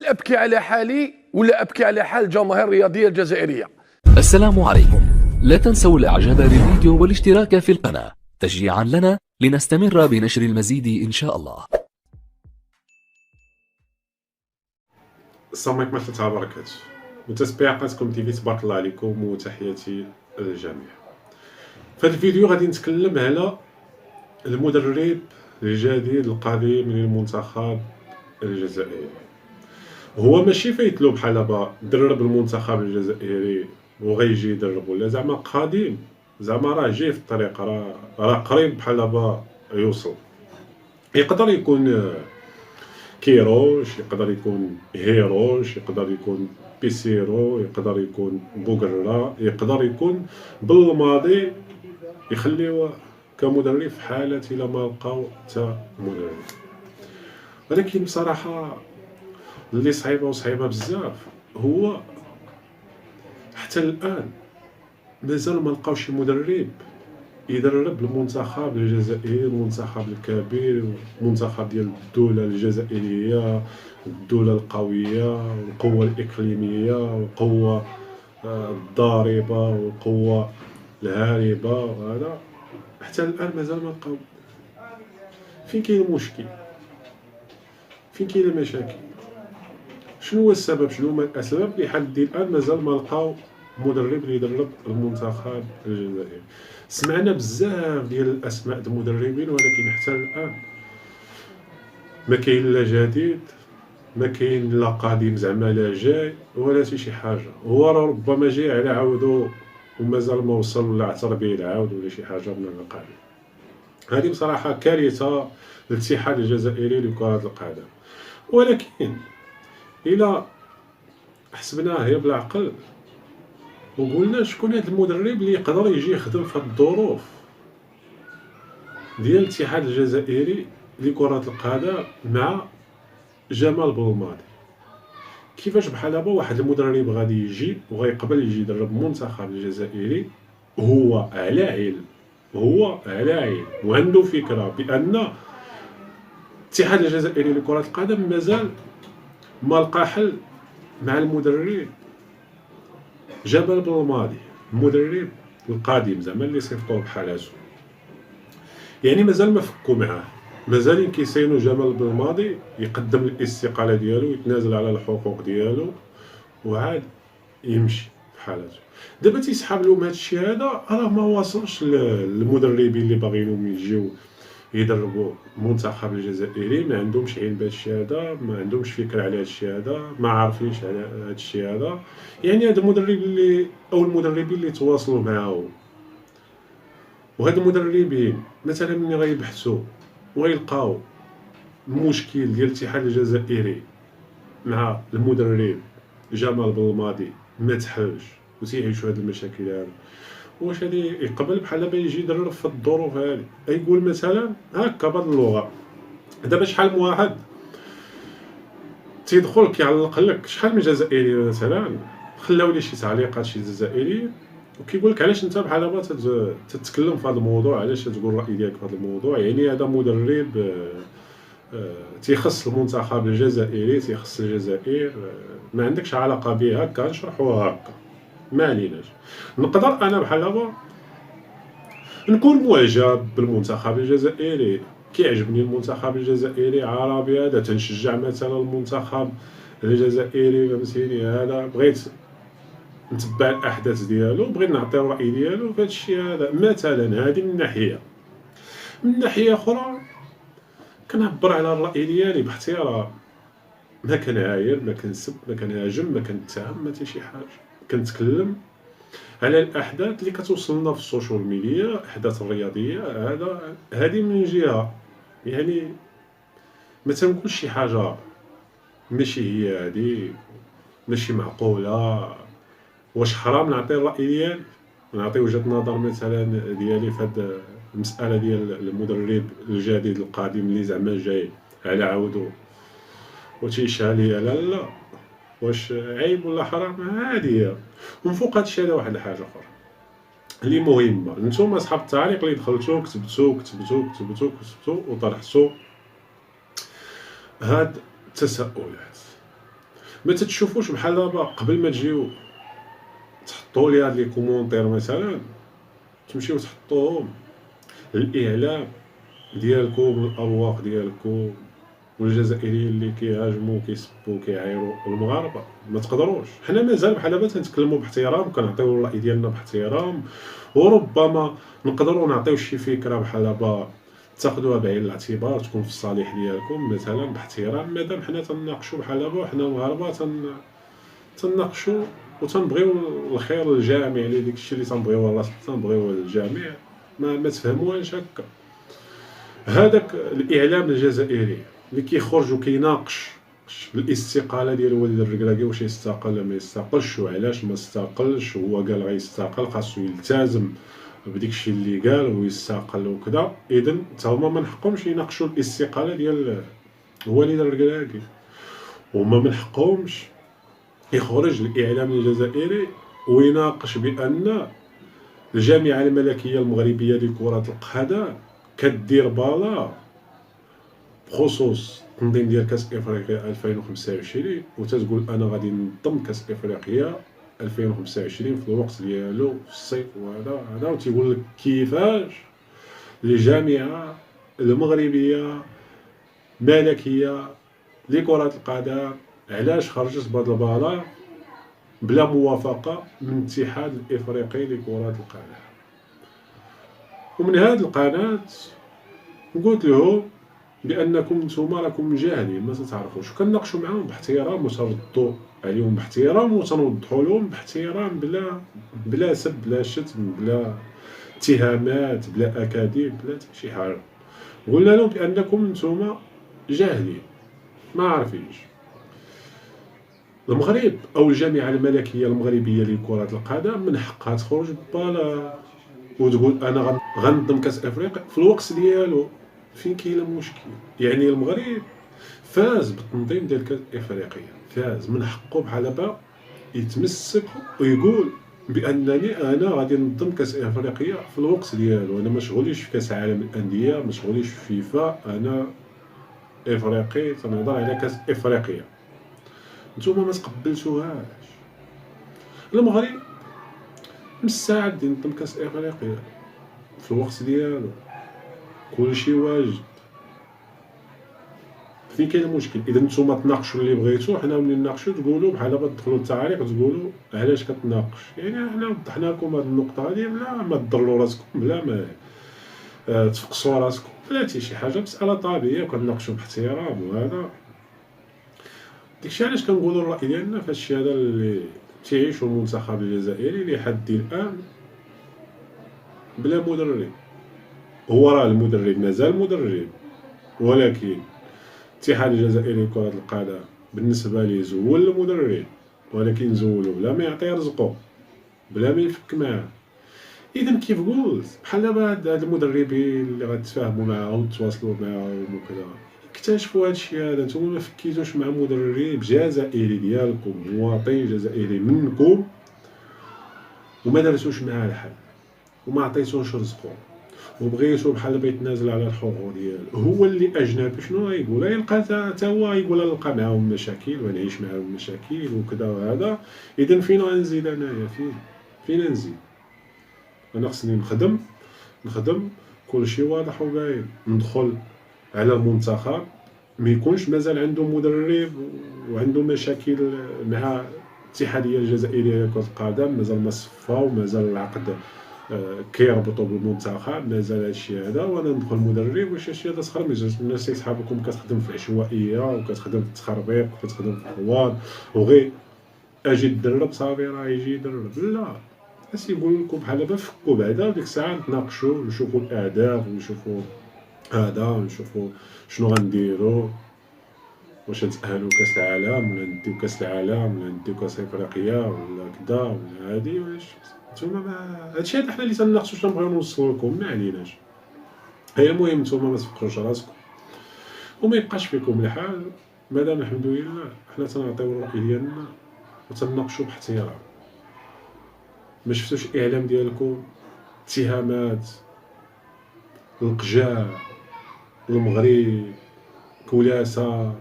أبكي على حالي ولا أبكي على حال الجماهير الرياضية الجزائرية؟ السلام عليكم. لا تنسوا الاعجاب بالفيديو والاشتراك في القناة تشجيعا لنا لنستمر بنشر المزيد إن شاء الله. السلام عليكم ورحمة الله وبركاته. متابعي قناتكم تيفي، تبارك الله عليكم وتحياتي للجميع. في هذا الفيديو غادي نتكلم على المدرب الجديد القادم للمنتخب الجزائري. هو ماشي فايتلو بحال دابا درب المنتخب الجزائري وغيجي يدرب، ولا زعما قادم، زعما راه جاي في الطريق، راه قريب بحال دابا يوصل. يقدر يكون كيروش، يقدر يكون هيروش، يقدر يكون بيسيرو، يقدر يكون بوغرا، يقدر يكون بالماضي يخليوه كمدرب في حالة إلا ما لقاو حتى مدرب. ولكن بصراحة اللي صعيبة بزاف هو حتى الآن مازال ما لقاوش شي مدرب يدرب المنتخب الجزائري، المنتخب الكبير، المنتخب ديال الدولة الجزائرية، الدولة القوية، القوة الإقليمية، والقوة الضاربة، والقوة الهاربة. وهذا حتى الآن مازال ما لقاو. فين كاين المشكل؟ فين كاين المشاكل؟ شنو هو السبب؟ شنو هما الأسباب اللي حد الآن مازال ما لقاو مدرب اللي يدرب المنتخب الجزائري؟ سمعنا بزاف ديال الاسماء د المدربين، ولكن حتى الان ما كاين لا جديد، ما كاين لا قادم زعما لا جاي ولا شي حاجه. هو ربما جاي على عاودو ومازال ما وصل، ولا اعتر به العاود ولا شي حاجه من القبيل. هذه بصراحه كارثه للاتحاد الجزائري لكره القدم. ولكن الى حسبناها هي بالعقل وقلنا شكون هذا المدرب اللي يقدر يجي يخدم في هذه الظروف ديال الاتحاد الجزائري لكرة القدم مع جمال بلماضي؟ كيفاش بحال دابا واحد المدرب غادي يجي وغيقبل يجي يدرب المنتخب الجزائري هو على علم وعنده فكرة بأن الاتحاد الجزائري لكرة القدم مازال ما لقى حل مع المدرب جمال بلماضي، المدرب القادم زعما اللي صيفطوه بحالاتو. يعني مازال ما فكوا معاه، مازال كيساينوا جمال بالماضي يقدم الاستقاله ديالو، يتنازل على الحقوق ديالو وعاد يمشي بحالاتو. دابا تيسحاب لهم هذا الشيء هذا، راه ما واصلش للمدربين اللي باغيينهم يجيو يدربوا المنتخب الجزائري، ما عندهمش علم بهذا الشيء هذا، ما عندهمش فكره على هذا الشيء هذا، ما عارفينش على هذا الشيء هذا. يعني هذا المدرب اللي او المدربين اللي تواصلوا معاهم، وهاد المدربين مثلا ملي غيبحثوا ويلقاو المشكل ديال الاتحاد الجزائري مع المدرب جمال بلماضي ما تحلش وتيعيشوا هاد المشاكل هادو، واش غادي يقبل بحال دابا يجي يدرب في الظروف هادي؟ يقول مثلا هكا بهاد اللغه. دابا شحال من واحد تيدخل كيعلق لك، شحال من جزائري مثلا خلاو لي شي تعليقات شي جزائري وكيقول لك علاش انت بحال دابا تتكلم في هذا الموضوع، علاش تقول الراي ديالك في هذا الموضوع؟ يعني هذا مدرب تيخص المنتخب الجزائري، تيخص الجزائر، ما عندكش علاقه به. هكا نشرحوها هكا، ما عليناش. نقدر انا بحال دابا نكون معجب بالمنتخب الجزائري، كيعجبني المنتخب الجزائري عربي هذا، تنشجع مثلا المنتخب الجزائري، فهمتيني؟ هذا بغيت نتبع الاحداث ديالو، بغيت نعطي الراي ديالو في هذا الشيء هذا مثلا. هذه من ناحيه. من ناحيه اخرى كنعبر على الراي ديالي باحترام، ما كنعاير، ما كنسب، ما كنهاجم، ما كنتهم، ما حتى شي حاجه. كنتكلم على الاحداث اللي كتوصلنا في السوشيال ميديا، الاحداث الرياضيه. هذه من جهه، يعني ما تنقولش شي حاجه ماشي هي هذه، ماشي معقوله. واش حرام نعطي الراي ديالي، نعطي وجهه نظر مثلا ديالي في هذه المساله ديال المدرب الجديد القادم اللي زعما جاي على عودو وتيشها ليا؟ لا، واش عيب ولا حرام؟ هادي هي. ومن فوق هادشي هذا واحد الحاجه اخرى اللي مهمه، نتوما اصحاب التعليق اللي دخلتو كتبتو وطرحتو هاد التساؤلات. ما تتشوفوش بحال دابا قبل ما تجيو تحطوا لي هاد لي كومونتير مثلا، تمشيو تحطوهم الاعلام ديالكم، الابواق ديالكم والجزائريين اللي كيهاجموا كيسبوا كيعايروا المغاربه، ما تقدروش. حنا مازال بحال دابا تنتكلموا باحترام، كنعطيو الراي ديالنا باحترام، وربما نقدروا نعطيو شي فكره بحال دابا تاخذوها بعين الاعتبار، تكون في الصالح ديالكم مثلا باحترام. مادام حنا تناقشوا بحال دابا، حنا المغاربه تناقشوا وتنبغيو الخير للجميع، اللي داكشي اللي تنبغيو الله تنبغيو للجميع، ما تفهموهاش هكا. هذاك الاعلام الجزائري اللي كيخرج وكيناقش الاستقاله ديال وليد الركراكي، واش يستقل ولا ما يستقلش، وعلاش ما استقلش، هو قال غيستقل، خاصو يلتزم بديك الشيء اللي قال ويستقل وكذا. اذا حتى هما ما نحقهمش يناقشوا الاستقاله ديال وليد الركراكي، هما من حقهمش يخرج الاعلام الجزائري ويناقش بان الجامعه الملكيه المغربيه لكره القدم كدير بالا بخصوص التنظيم ديال كاس افريقيا 2025، وتتقول انا غادي ننظم كاس افريقيا 2025 في الوقت ديالو في الصيف. وهذا وتيقول لك كيفاش الجامعه المغربيه ملكيه لكره القدم علاش خرجت بهذا البلاغ بلا موافقه من الاتحاد الافريقي لكره القدم. ومن هذه القناه قلت لهم بانكم نتوما راكم جاهلين ما تتعرفوش، وكناقشوا معاهم باحترام وتردوا عليهم باحترام وتنوضحوا لهم باحترام، بلا سب بلا شتم بلا اتهامات بلا اكاذيب بلا شي حاجه. قلنا لهم بانكم نتوما جاهلين ما عارفينش المغرب او الجامعه الملكيه المغربيه لكره القدم من حقها تخرج ببالا وتقول انا غنظم كاس افريقيا في الوقت ديالو. فين كاين المشكل؟ يعني المغرب فاز بالتنظيم ديال كاس افريقيا، فاز، من حقه بحال دابا يتمسك ويقول بانني انا غادي ننظم كاس افريقيا في الوقت ديالو، انا ما شغليش في كاس عالم الانديه، ما شغليش في فيفا، انا افريقي تنهضر على كاس افريقيا. نتوما ما تقبلتوهاش. المغرب مستعد ينظم كاس افريقيا في الوقت ديالو، كلشي واجد. فين كاين المشكل؟ اذا نتوما تناقشوا اللي بغيتو، حنا ملي نناقشوا تقولوا بحال دابا تدخلوا التعليق تقولوا علاش كتناقش. يعني حنا وضحنا لكم هذه النقطه هذه بلا ما تضروا راسكم، بلا ما تفقسوا راسكم، بلا حتى شي حاجه، مساله طبيعيه وكنناقشوا باحترام. وهذا داكشي علاش كنقولوا الراي ديالنا في هادشي هذا اللي تيعيشوا المنتخب الجزائري لحد الان بلا مدرب. هو راه المدرب مازال مدرب، ولكن الاتحاد الجزائري لكرة القدم بالنسبة ليه زول المدرب، ولكن زولو بلا ما يعطيه رزقو بلا ما يفك معاه. اذا كيف قلت بحال دابا هاد المدربين اللي غتفاهموا معاهم وتواصلوا معاهم وكذا اكتشفوا هادشي هذا. نتوما ما فكيتوش مع مدرب جزائري ديالكم، مواطن جزائري منكم، وما درتوش معاه الحل وما عطيتوش رزقو، وبغيتو بحال دابا يتنازل على الحقوق ديالو. هو اللي اجنبي شنو غايقول؟ غيلقى حتى هو يقول نلقى معاهم مشاكل ونعيش معاهم مشاكل وكذا وهذا. اذا فين غنزيد انايا؟ فين نزيد؟ انا خصني نخدم كلشي واضح وباين، ندخل على المنتخب ما يكونش مازال عنده مدرب وعنده مشاكل مع الاتحاديه الجزائريه لكرة القدم، مازال ما صفاو، مازال العقد كيربطوا بالمنتخب، مازال هادشي هذا، وانا ندخل مدرب واش هادشي هذا تخربيق. الناس يسحابكم كتخدم في العشوائيه وكتخدم في التخربيق وكتخدم في الحوار وغير اجي تدرب صافي راه يجي يدرب. لا، الناس يقول لكم بحال دابا فكوا بعدا، وديك الساعه نتناقشوا نشوفوا الاهداف ونشوفوا هذا ونشوفوا شنو غنديروا، واش نتأهلوا كاس العالم ولا نديو كاس العالم ولا نديو كاس افريقيا ولا كذا ولا هادي. واش نتوما ما هادشي هذا حنا اللي تناقشوا تنبغيو نوصلوا لكم، ما عليناش. هي المهم نتوما ما تفكروش راسكم وما يبقاش فيكم الحال، مادام الحمد لله حنا تنعطيو الراي ديالنا وتناقشوا باحترام. ما شفتوش الاعلام ديالكم اتهامات القجاع المغرب كلاسه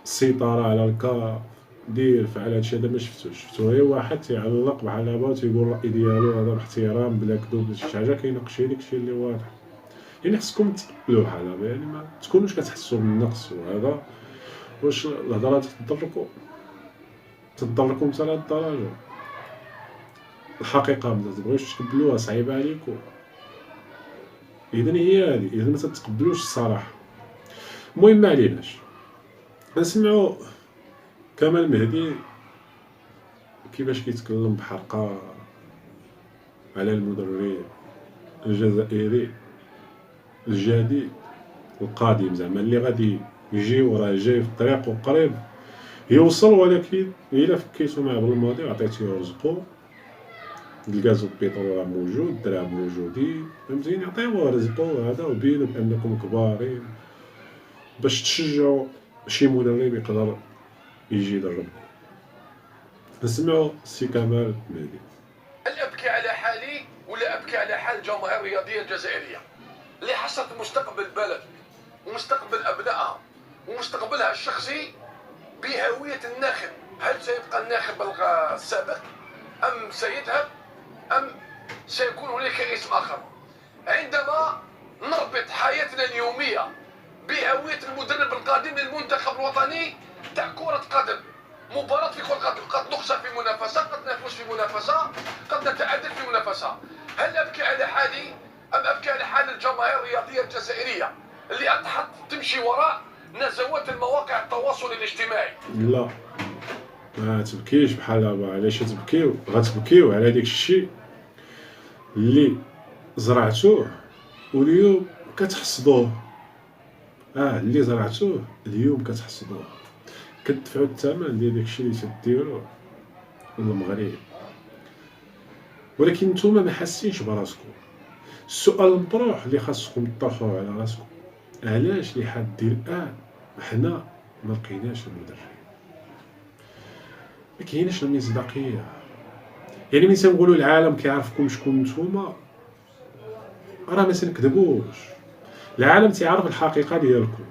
السيطره على الكاف دير فعل هادشي هذا ما شفتو غير واحد تيعلق بحال هكا وتيقول الراي ديالو هذا باحترام بلا كذوب شي حاجه كيناقش داكشي اللي واضح. يعني خصكم تقبلوا بحال هكا، يعني ما تكونوش كتحسوا بالنقص وهذا. واش الهضره تضركم حتى لهاد الدرجه؟ الحقيقه ما تبغيوش تقبلوها، صعيبه عليكم، اذا هي هذه، اذا ما تتقبلوش الصراحه. المهم ما عليناش، نسمعوا كمال مهدي كيفاش كيتكلم بحرقه على المدرب الجزائري الجديد القادم، زعما اللي غادي يجي وراه جاي في الطريق وقريب يوصل، ولكن الا فكيتو معاه بالماضي وعطيتيه رزقو، الغاز والبيترول راه موجود، الدراهم موجودين، فهمتيني، عطيوه رزقو هذا وبينوا بانكم كبارين باش تشجعوا شي مدرب يقدر يجي يدربكم. نسمعوا السي كمال مهدي. هل ابكي على حالي ولا ابكي على حال الجماهير الرياضيه الجزائريه اللي حصلت مستقبل البلد ومستقبل ابنائها ومستقبلها الشخصي بهويه الناخب؟ هل سيبقى الناخب السابق ام سيذهب ام سيكون هناك اسم اخر؟ عندما نربط حياتنا اليوميه بهويه المدرب القادم للمنتخب الوطني تاع كره قدم، مباراة في كرة قدم، قد نخسر في منافسة، قد نفوز في منافسة، قد نتعادل في منافسة. هل أبكي على حالي أم أبكي على حال الجماهير الرياضية الجزائرية اللي أضحت تمشي وراء نزوات المواقع التواصل الاجتماعي؟ لا، ما تبكيش بحال هكا. علاش تبكيو؟ غتبكيو على داك الشيء اللي زرعتوه واليوم كتحصدوه. اللي زرعتوه اليوم كتحصدوه، كتدفعوا الثمن ديال داكشي اللي تديروه للمغرب، ولكن نتوما ما حاسينش براسكم. السؤال المطروح اللي خاصكم تطرحوه على راسكم، علاش لحد الان حنا ما لقيناش المدرب؟ ما كايناش المصداقيه. يعني ملي تنقولوا العالم كيعرفكم شكون نتوما، راه ما تنكذبوش. العالم تيعرف الحقيقه ديالكم،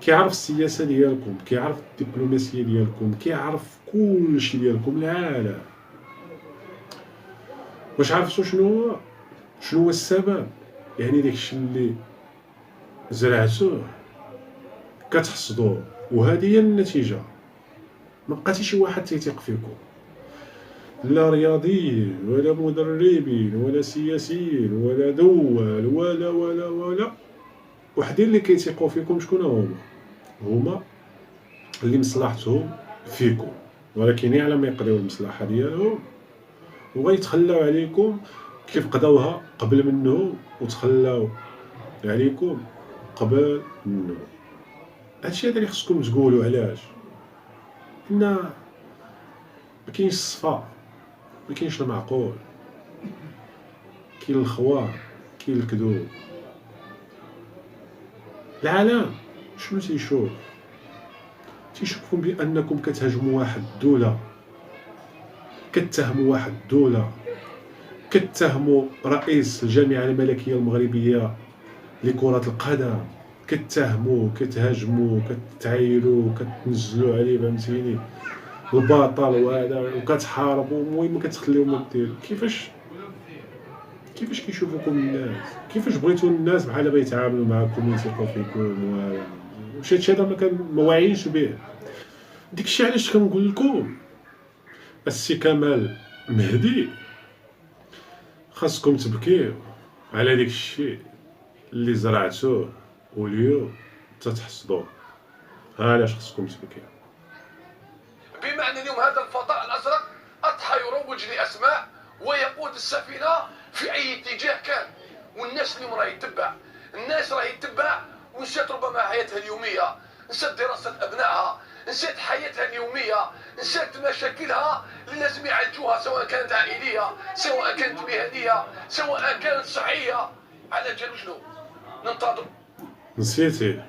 كيعرف السياسه ديالكم، كيعرف الدبلوماسيه ديالكم، كيعرف كلشي ديالكم العالم. واش عرفتوا شنو هو السبب؟ يعني داكشي اللي زرعتوه كتحصدوه، وهذه هي النتيجه. ما بقاتي شي واحد تيثيق فيكم، لا رياضيين ولا مدربين ولا سياسيين ولا دول ولا ولا ولا وحدين اللي كيثيقوا فيكم. شكون هما اللي مصلحتهم فيكم، ولكن على ما يقضيو المصلحه ديالهم وغيتخلاو عليكم كيف قضاوها قبل منهم وتخلاو عليكم قبل منهم. هادشي هذا اللي خصكم تقولوا. علاش؟ حنا ما كاينش الصفا، ما كاينش المعقول، كاين الخوار، كاين الكذوب. العالم شنو تيشوف؟ تيشوفكم بانكم كتهاجموا واحد الدوله، كتهموا واحد الدوله، كتهموا رئيس الجامعه الملكيه المغربيه لكره القدم، كتهموا، كتهاجموا، كتعايروا، كتنزلوا عليه، فهمتيني، البطل وهذا، وكتحاربوا. المهم كتخليو ما ديروا. كيفاش كيشوفوكم الناس؟ كيفاش بغيتوا الناس بحال هكا يتعاملوا معكم ويثيقوا فيكم؟ واش هادشي هذا ما واعيينش به؟ داكشي علاش كنقول لكم السي كمال مهدي خاصكم تبكيو على داك الشيء اللي زرعتوه واليوم تتحصدوه. علاش خاصكم تبكيو؟ بما أن اليوم هذا الفضاء الأزرق أضحى يروج لأسماء ويقود السفينة في أي اتجاه كان، والناس اليوم راه يتبع، الناس راه يتبع، ونسيت ربما حياتها اليومية، نسيت دراسة أبنائها، نسيت حياتها اليومية، نسيت مشاكلها اللي لازم يعالجوها، سواء كانت عائلية، سواء كانت مهنية، سواء كانت صحية. على جال شنو ننتظر؟ نسيتي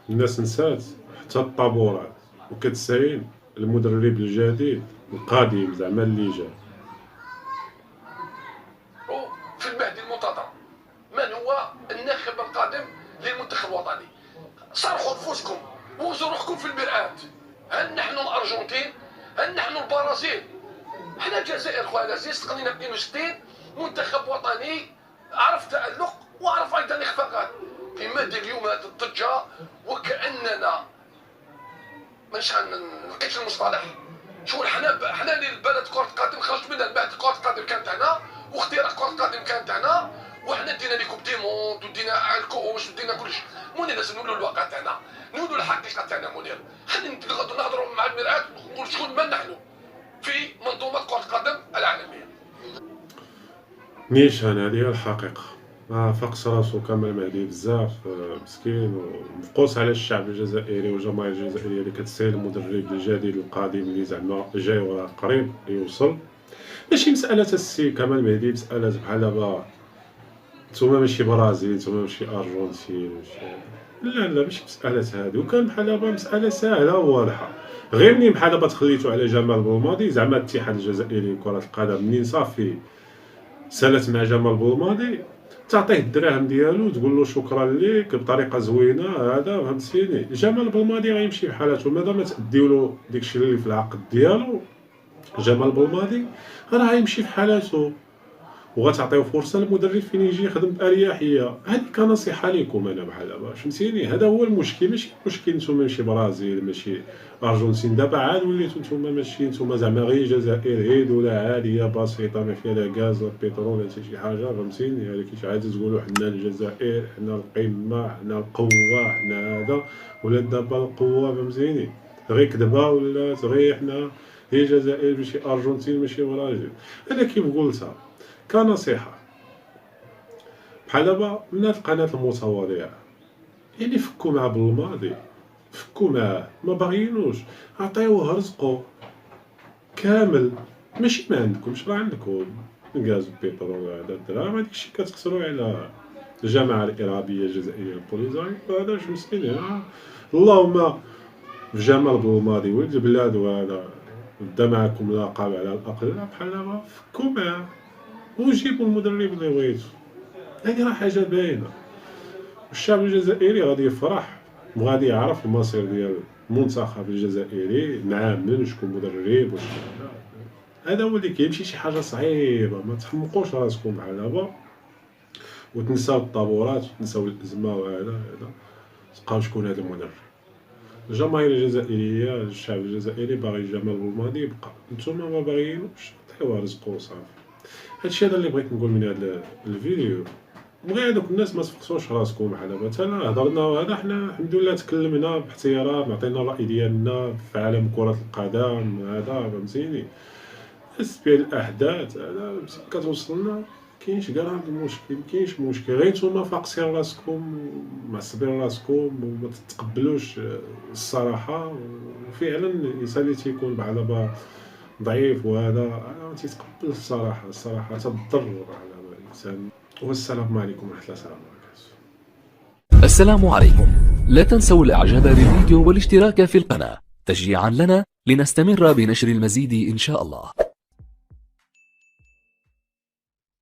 الناس، نسات حتى الطابورات، وكتساين المدرب الجديد القادم، زعما اللي جا في المهدي المنتظر. من هو الناخب القادم للمنتخب الوطني؟ صرحوا نفوسكم ووزنوا روحكم في المرآة. هل نحن الارجنتين؟ هل نحن البرازيل؟ حنا الجزائر خويا العزيز استقلينا ب 62 منتخب وطني عرف تألق وعرف ايضا اخفاقات. لماذا اليوم هذه الضجه وكاننا مش نلقيتش المصطلح. شغل حنا اللي البلد كره القدم خرجت منها بعد كره القدم كانت تاعنا واختراع كره القدم كانت تاعنا وحنا دينا لي كوب دي موند ودينا الكؤوس ودينا كلشي. منير لازم نقولوا الواقع تاعنا، نقولوا الحقيقه تاعنا منير. خلينا نهضروا مع المرآة ونقول شكون من نحن في منظومه كره القدم العالميه. نيشان هذه هي الحقيقة. ما فقس راسو كمال مهدي بزاف مسكين ومفقوس على الشعب الجزائري والجماهير الجزائرية اللي كتسير المدرب الجديد القادم اللي زعما جاي وراه قريب يوصل. ماشي مسألة السي كمال مهدي، مسألة بحال دابا نتوما ماشي برازيل نتوما ماشي أرجنتين لا ماشي مسألة هادي. وكان بحال دابا مسألة ساهلة وواضحة، غير منين بحال دابا تخليتو على جمال بولماضي زعما الاتحاد الجزائري لكرة القدم منين صافي سالت مع جمال بولماضي تعطيه الدراهم ديالو تقول له شكرا ليك بطريقه زوينه هذا فهمتيني. جمال بولماضي غيمشي بحالاتو مادام تأديو له داكشي اللي في العقد ديالو. جمال بولماضي راه غيمشي بحالاتو وغتعطيو فرصه للمدرب فين يجي يخدم باريحيه. هذه كنصيحه ليكم انا بحال دابا فهمتيني. هذا هو المشكل، ماشي مشكل نتوما ماشي برازيل ماشي ارجنتين. دابا عاد وليتو نتوما ماشي نتوما زعما غير جزائر هي دوله عاديه بسيطه ما فيها لا غاز لا بترول لا حتى شي حاجه فهمتيني. هذا كي عاد تقولوا حنا الجزائر حنا القمه حنا القوه حنا هذا ولا دابا القوه فهمتيني غير كذبه ولا غير حنا هي الجزائر ماشي ارجنتين ماشي برازيل. انا كيف قلتها كنصيحة بحال دابا من هاد القناة المتواضعة يعني فكوا مع بالماضي فكوا معاه ما باغيينوش عطيوه رزقو كامل. ماشي ما عندكمش راه عندكم الغاز والبترول هذا الدراهم هاديك الشيء كتخسروا على الجماعة الإرهابية الجزائرية البوليزاريو هذا واش مسكين. اللهم في جمال بالماضي ولد البلاد وهذا بدا معكم لقب على الأقل بحال دابا فكوا معاه وجيبوا المدرب اللي بغيتو. هذه راه حاجه باينه والشعب الجزائري غادي يفرح وغادي يعرف المصير ديال المنتخب الجزائري مع من شكون مدرب واش هذا هو اللي كيمشي. شي حاجه صعيبه ما تحمقوش راسكم بحال دابا وتنساو الطابورات وتنساو الازمه وهذا تبقاو شكون هذا المدرب. الجماهير الجزائريه الشعب الجزائري باغي جمال بولماضي يبقى، نتوما ما باغيينوش عطيوه رزقو صافي. هادشي هذا اللي بغيت نقول من هذا الفيديو. بغي هذوك الناس ما تفقسوش راسكم بحال دابا حتى هضرنا وهذا حنا الحمد لله تكلمنا باحترام عطينا الراي ديالنا في عالم كره القدم هذا فهمتيني. بس بهاد الاحداث هذا كتوصلنا كاينش كاع هذا المشكل كاينش مشكل غير نتوما فاقسين راسكم ومعصبين راسكم وما تتقبلوش الصراحه. وفعلا الانسان اللي تيكون بحال دابا ضعيف وهذا ما تيتقبل الصراحه تضر على الانسان. والسلام عليكم ورحمه الله وبركاته. السلام عليكم. لا تنسوا الاعجاب بالفيديو والاشتراك في القناة تشجيعا لنا لنستمر بنشر المزيد إن شاء الله.